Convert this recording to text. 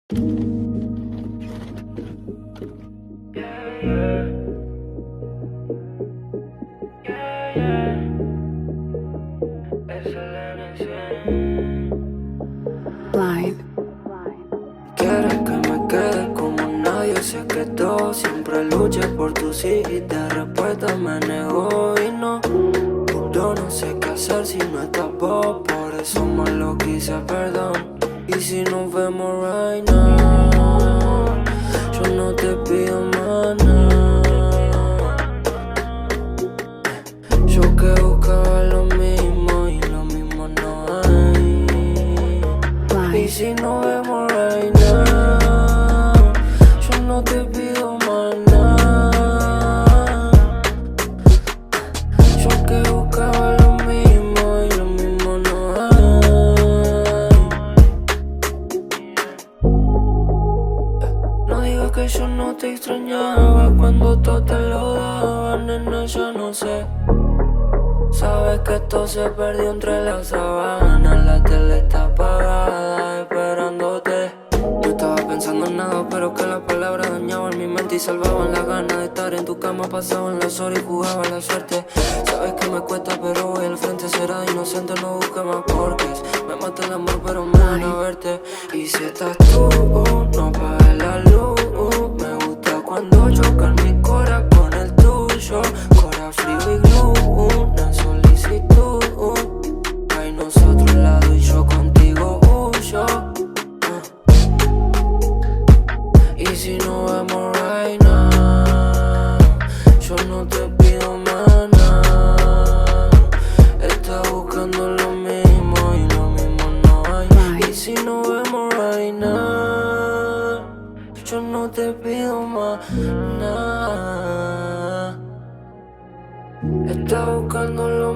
Blind. Quieres que me quede como nadie secreto. Siempre luché por tu sí y de respuesta me negó y no. Yo no sé qué hacer si no estás vos. Por eso más lo quise, perdón. Y si nos vemos right now, yo no te pido más nada. Yo que buscaba lo mismo y lo mismo no hay. Y si nos vemos right now, yo no te pido más nada. Yo que buscaba lo mismo y lo mismo no hay. No digas que yo no te extrañaba cuando todo te lo daba, nena, ya no sé. Sabes que esto se perdió entre las sábanas, la tele está apagada esperándote. No estaba pensando en nada, pero que las palabras dañaban mi mente y salvaban las ganas de estar en tu cama. Pasaban las horas y jugaba la suerte. Sabes que me cuesta, pero voy al frente. Será inocente, no busques más porques. Me mata el amor, pero me van a verte. Y si estás tú, no apagues la luz. Me gusta cuando chocan mi cora con el tuyo. Cora frío y glue, una solicitud. Hay nosotros al lado y yo contigo huyo. Y si no vemos right now, yo no te pido más nada. Estás buscando lo mismo y lo mismo no hay. Y si no vemos right now, yo no te pido más nada. Estás buscando lo